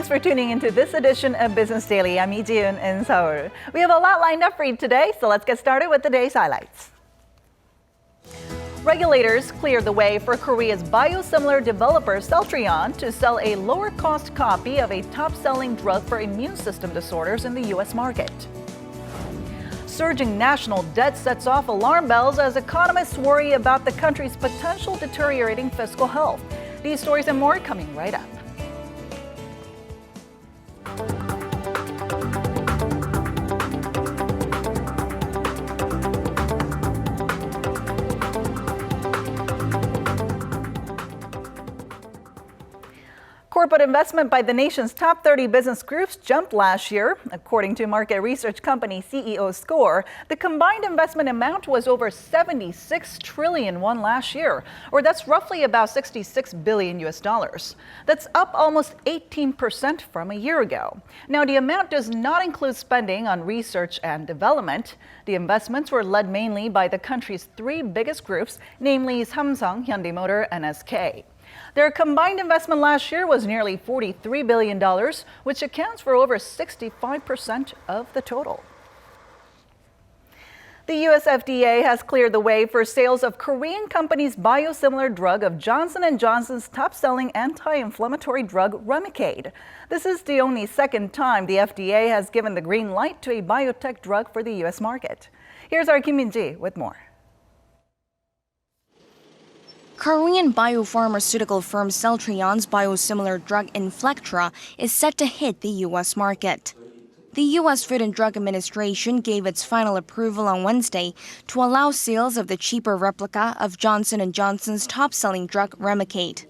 Thanks for tuning into this edition of Business Daily. I'm Lee Ji-eun in Seoul. We have a lot lined up for you today, so let's get started with today's highlights. Regulators cleared the way for Korea's biosimilar developer Celltrion to sell a lower-cost copy of a top-selling drug for immune system disorders in the U.S. market. Surging national debt sets off alarm bells as economists worry about the country's potential deteriorating fiscal health. These stories and more coming right up. Corporate investment by the nation's top 30 business groups jumped last year. According to market research company CEO Score, the combined investment amount was over 76 trillion won last year, or that's roughly about $66 billion US dollars. That's up almost 18% from a year ago. Now, the amount does not include spending on research and development. The investments were led mainly by the country's three biggest groups, namely Samsung, Hyundai Motor, and SK. Their combined investment last year was nearly $43 billion, which accounts for over 65% of the total. The U.S. FDA has cleared the way for sales of Korean company's biosimilar drug of Johnson & Johnson's top-selling anti-inflammatory drug Remicade. This is the only second time the FDA has given the green light to a biotech drug for the U.S. market. Here's our Kim Min-ji with more. Korean biopharmaceutical firm Celltrion's biosimilar drug Inflectra is set to hit the U.S. market. The U.S. Food and Drug Administration gave its final approval on Wednesday to allow sales of the cheaper replica of Johnson & Johnson's top-selling drug Remicade.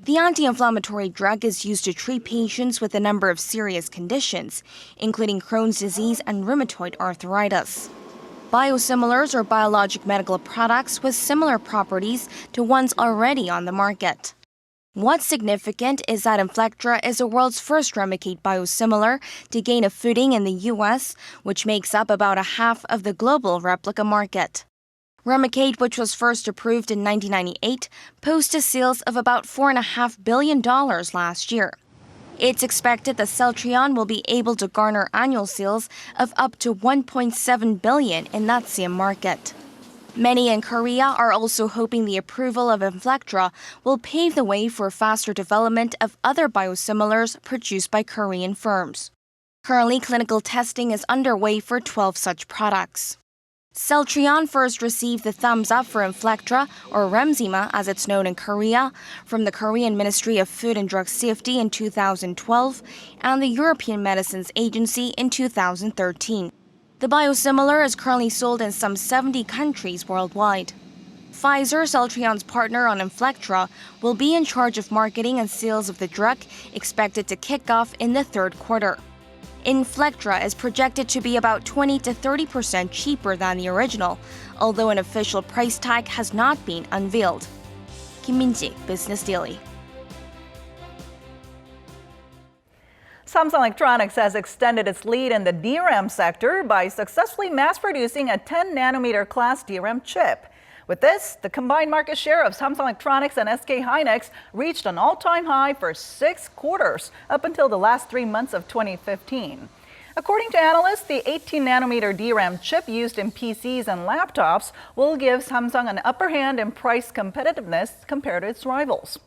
The anti-inflammatory drug is used to treat patients with a number of serious conditions, including Crohn's disease and rheumatoid arthritis. Biosimilars are biologic medical products with similar properties to ones already on the market. What's significant is that Inflectra is the world's first Remicade biosimilar to gain a footing in the U.S., which makes up about a half of the global replica market. Remicade, which was first approved in 1998, posted sales of about $4.5 billion last year. It's expected that Celltrion will be able to garner annual sales of up to $1.7 billion in that same market. Many in Korea are also hoping the approval of Inflectra will pave the way for faster development of other biosimilars produced by Korean firms. Currently, clinical testing is underway for 12 such products. Celltrion first received the thumbs up for Inflectra, or Remsima as it's known in Korea, from the Korean Ministry of Food and Drug Safety in 2012 and the European Medicines Agency in 2013. The biosimilar is currently sold in some 70 countries worldwide. Pfizer, Celltrion's partner on Inflectra, will be in charge of marketing and sales of the drug, expected to kick off in the third quarter. Inflectra is projected to be about 20 to 30% cheaper than the original, although an official price tag has not been unveiled. Kim Min-ji, Business Daily. Samsung Electronics has extended its lead in the DRAM sector by successfully mass-producing a 10-nanometer class DRAM chip. With this, the combined market share of Samsung Electronics and SK hynix reached an all-time high for 6 quarters, up until the last 3 months of 2015. According to analysts, the 18-nanometer DRAM chip used in PCs and laptops will give Samsung an upper hand in price competitiveness compared to its rivals.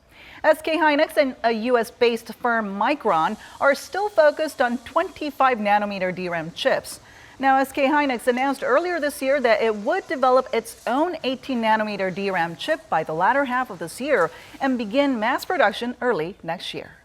SK hynix and a US-based firm Micron are still focused on 25-nanometer DRAM chips. Now, SK hynix announced earlier this year that it would develop its own 18-nanometer DRAM chip by the latter half of this year and begin mass production early next year.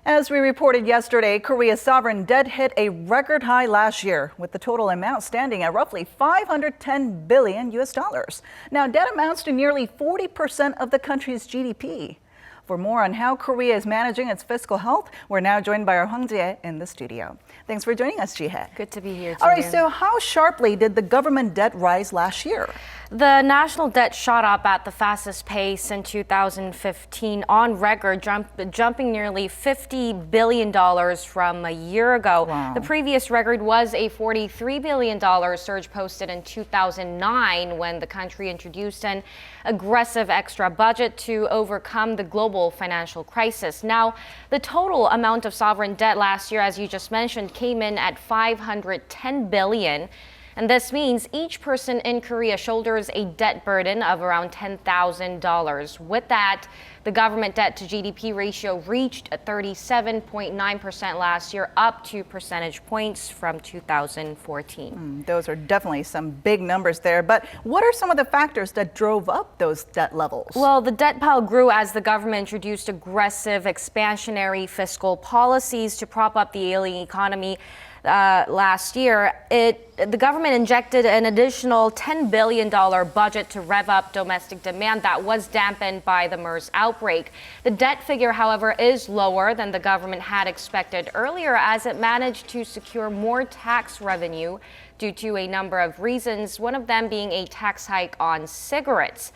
As we reported yesterday, Korea's sovereign debt hit a record high last year, with the total amount standing at roughly $510 billion US dollars. Now, debt amounts to nearly 40% of the country's GDP. For more on how Korea is managing its fiscal health, we're now joined by our Hwang Ji-hye in the studio. Thanks for joining us, Ji-hye. Good to be here, All right, so how sharply did the government debt rise last year? The national debt shot up at the fastest pace in 2015 on record, jumping nearly $50 billion from a year ago. Wow. The previous record was a $43 billion surge posted in 2009 when the country introduced an aggressive extra budget to overcome the global global financial crisis. Now, the total amount of sovereign debt last year, as you just mentioned, came in at 510 billion. And this means each person in Korea shoulders a debt burden of around $10,000. With that, the government debt to GDP ratio reached 37.9% last year, up 2 percentage points from 2014. Those are definitely some big numbers there. But what are some of the factors that drove up those debt levels? Well, the debt pile grew as the government introduced aggressive expansionary fiscal policies to prop up the ailing economy. Last year, the government injected an additional $10 billion budget to rev up domestic demand that was dampened by the MERS outbreak. The debt figure, however, is lower than the government had expected earlier, as it managed to secure more tax revenue due to a number of reasons, one of them being a tax hike on cigarettes.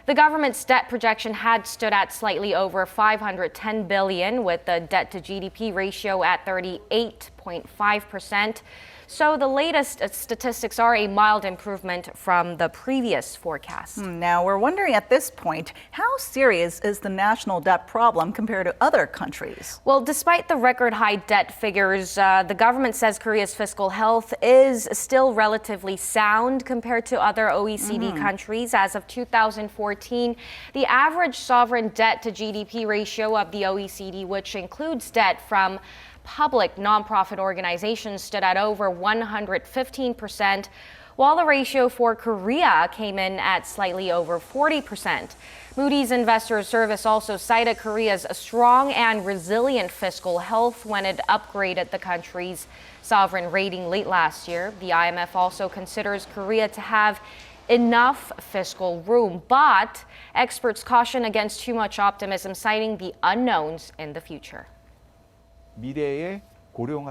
The government's debt projection had stood at slightly over 510 billion, with the debt to GDP ratio at 38.5%. So the latest statistics are a mild improvement from the previous forecast. Now, we're wondering at this point, how serious is the national debt problem compared to other countries? Well, despite the record high debt figures, the government says Korea's fiscal health is still relatively sound compared to other OECD countries. As of 2014, the average sovereign debt to GDP ratio of the OECD, which includes debt from public nonprofit organizations, stood at over 115%, while the ratio for Korea came in at slightly over 40%. Moody's Investors Service also cited Korea's strong and resilient fiscal health when it upgraded the country's sovereign rating late last year. The IMF also considers Korea to have enough fiscal room, but experts caution against too much optimism, citing the unknowns in the future.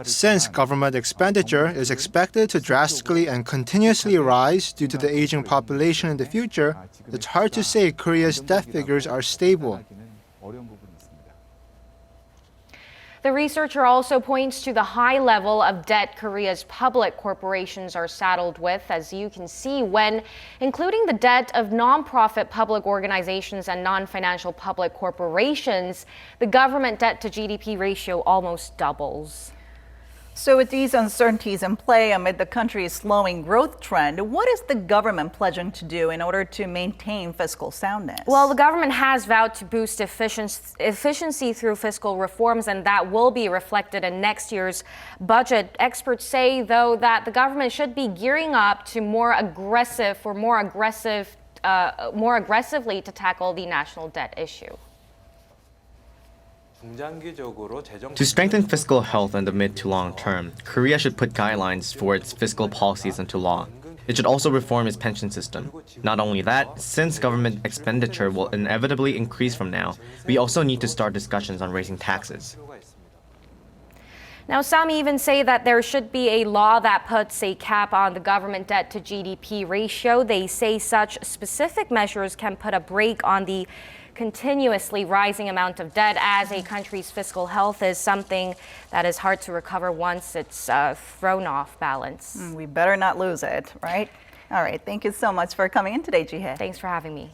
Since government expenditure is expected to drastically and continuously rise due to the aging population in the future, it's hard to say Korea's debt figures are stable. The researcher also points to the high level of debt Korea's public corporations are saddled with, as you can see, when including the debt of nonprofit public organizations and non-financial public corporations, the government debt to GDP ratio almost doubles. So with these uncertainties in play amid the country's slowing growth trend, what is the government pledging to do in order to maintain fiscal soundness? Well, the government has vowed to boost efficiency through fiscal reforms, and that will be reflected in next year's budget. Experts say, though, that the government should be gearing up to more aggressively to tackle the national debt issue. To strengthen fiscal health in the mid to long term, Korea should put guidelines for its fiscal policies into law. It should also reform its pension system. Not only that, since government expenditure will inevitably increase from now, we also need to start discussions on raising taxes. Now, some even say that there should be a law that puts a cap on the government debt to GDP ratio. They say such specific measures can put a brake on the continuously rising amount of debt, as a country's fiscal health is something that is hard to recover once it's thrown off balance. We better not lose it, right? All right, thank you so much for coming in today, Jihae. Thanks for having me.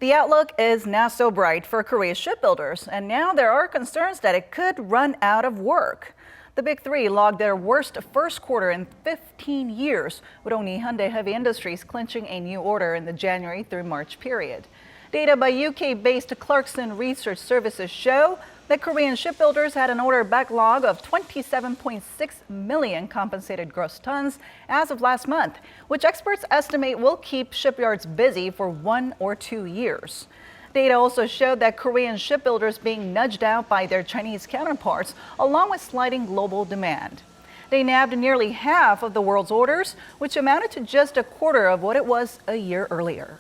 The outlook is not so bright for Korea's shipbuilders, and now there are concerns that it could run out of work. The Big Three logged their worst first quarter in 15 years, with only Hyundai Heavy Industries clinching a new order in the January through March period. Data by UK-based Clarkson Research Services show that Korean shipbuilders had an order backlog of 27.6 million compensated gross tons as of last month, which experts estimate will keep shipyards busy for 1 or 2 years. Data also showed that Korean shipbuilders being nudged out by their Chinese counterparts, along with sliding global demand. They nabbed nearly half of the world's orders, which amounted to just a quarter of what it was a year earlier.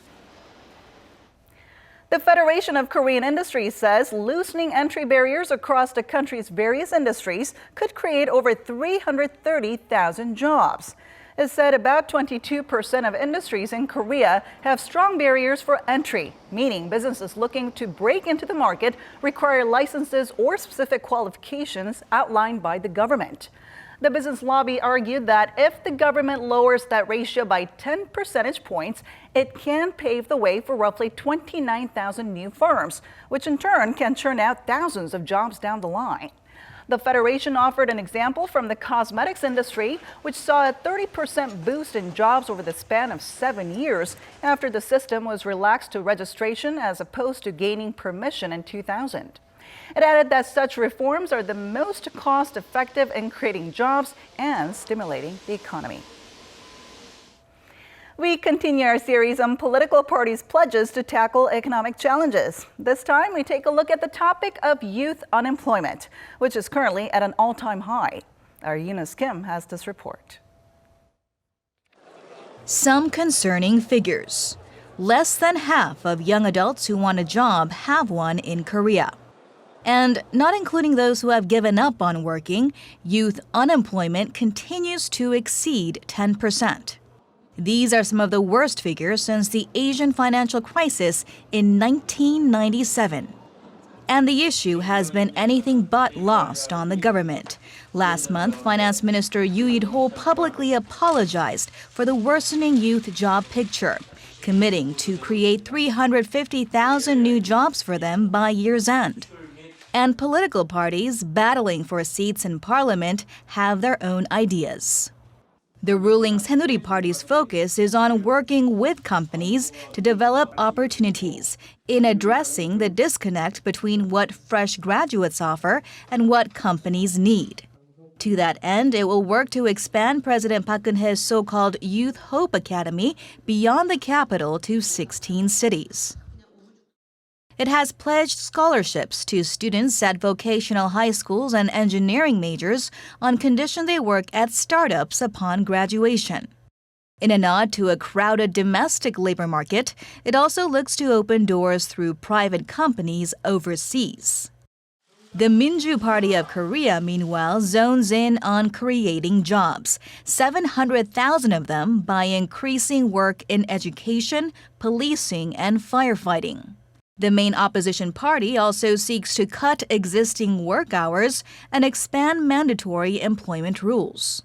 The Federation of Korean Industries says loosening entry barriers across the country's various industries could create over 330,000 jobs. It said about 22% of industries in Korea have strong barriers for entry, meaning businesses looking to break into the market require licenses or specific qualifications outlined by the government. The business lobby argued that if the government lowers that ratio by 10 percentage points, it can pave the way for roughly 29,000 new firms, which in turn can churn out thousands of jobs down the line. The federation offered an example from the cosmetics industry, which saw a 30% boost in jobs over the span of 7 years after the system was relaxed to registration as opposed to gaining permission in 2000. It added that such reforms are the most cost-effective in creating jobs and stimulating the economy. We continue our series on political parties' pledges to tackle economic challenges. This time, we take a look at the topic of youth unemployment, which is currently at an all-time high. Our Eunice Kim has this report. Some concerning figures. Less than half of young adults who want a job have one in Korea. And not including those who have given up on working, youth unemployment continues to exceed 10%. These are some of the worst figures since the Asian financial crisis in 1997. And the issue has been anything but lost on the government. Last month, Finance Minister Yoo Il-ho publicly apologized for the worsening youth job picture, committing to create 350,000 new jobs for them by year's end. And political parties battling for seats in parliament have their own ideas. The ruling Saenuri Party's focus is on working with companies to develop opportunities in addressing the disconnect between what fresh graduates offer and what companies need. To that end, it will work to expand President Park Geun-hye's so-called Youth Hope Academy beyond the capital to 16 cities. It has pledged scholarships to students at vocational high schools and engineering majors on condition they work at startups upon graduation. In a nod to a crowded domestic labor market, it also looks to open doors through private companies overseas. The Minju Party of Korea, meanwhile, zones in on creating jobs, 700,000 of them by increasing work in education, policing, and firefighting. The main opposition party also seeks to cut existing work hours and expand mandatory employment rules.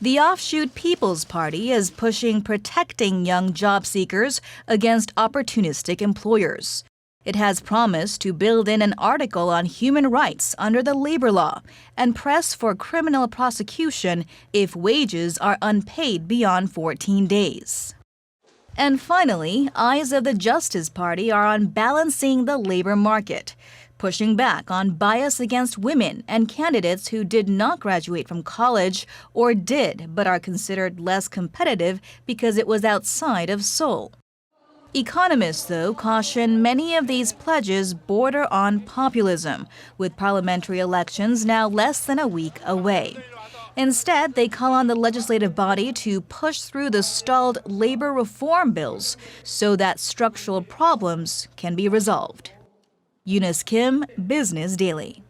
The offshoot People's Party is pushing protecting young job seekers against opportunistic employers. It has promised to build in an article on human rights under the labor law and press for criminal prosecution if wages are unpaid beyond 14 days. And finally, eyes of the Justice Party are on balancing the labor market, pushing back on bias against women and candidates who did not graduate from college or did but are considered less competitive because it was outside of Seoul. Economists, though, caution many of these pledges border on populism, with parliamentary elections now less than a week away. Instead, they call on the legislative body to push through the stalled labor reform bills so that structural problems can be resolved. Eunice Kim, Business Daily.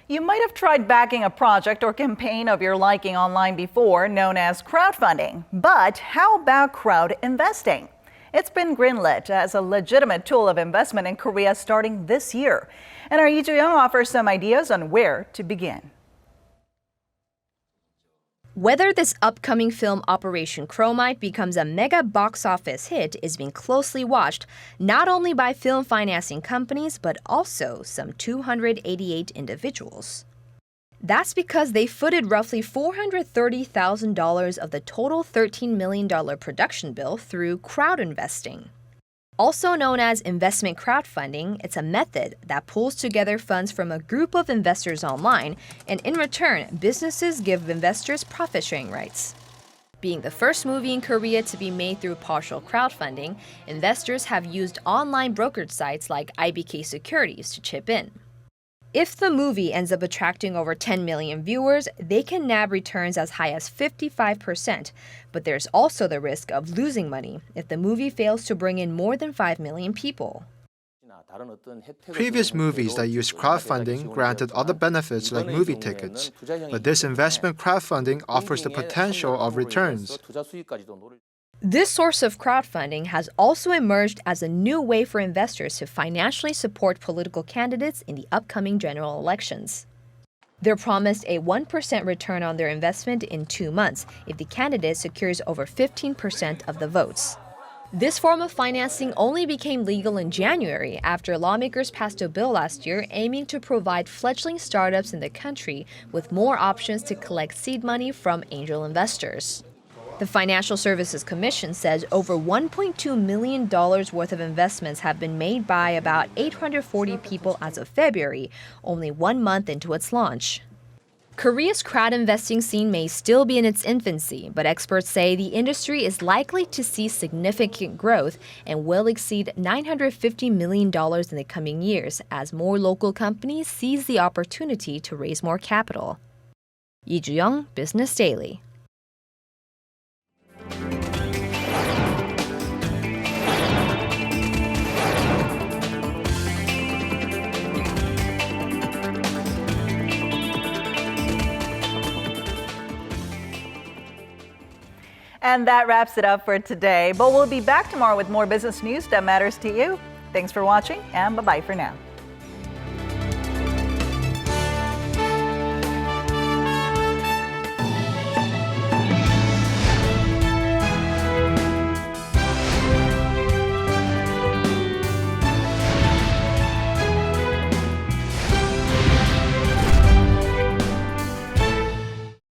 You might have tried backing a project or campaign of your liking online before, known as crowdfunding. But how about crowd investing? It's been greenlit as a legitimate tool of investment in Korea starting this year. And our Lee Joo-young offers some ideas on where to begin. Whether this upcoming film Operation Chromite becomes a mega box office hit is being closely watched not only by film financing companies but also some 288 individuals. That's because they footed roughly $430,000 of the total $13 million production bill through crowd investing. Also known as investment crowdfunding, it's a method that pulls together funds from a group of investors online, and in return, businesses give investors profit-sharing rights. Being the first movie in Korea to be made through partial crowdfunding, investors have used online brokerage sites like IBK Securities to chip in. If the movie ends up attracting over 10 million viewers, they can nab returns as high as 55%, but there's also the risk of losing money if the movie fails to bring in more than 5 million people. Previous movies that used crowdfunding granted other benefits like movie tickets, but this investment crowdfunding offers the potential of returns. This source of crowdfunding has also emerged as a new way for investors to financially support political candidates in the upcoming general elections. They're promised a 1% return on their investment in 2 months if the candidate secures over 15% of the votes. This form of financing only became legal in January after lawmakers passed a bill last year aiming to provide fledgling startups in the country with more options to collect seed money from angel investors. The Financial Services Commission says over $1.2 million worth of investments have been made by about 840 people as of February, only 1 month into its launch. Korea's crowd investing scene may still be in its infancy, but experts say the industry is likely to see significant growth and will exceed $950 million in the coming years as more local companies seize the opportunity to raise more capital. Lee Ju-young, Business Daily. And that wraps it up for today. But we'll be back tomorrow with more business news that matters to you. Thanks for watching, and bye-bye for now.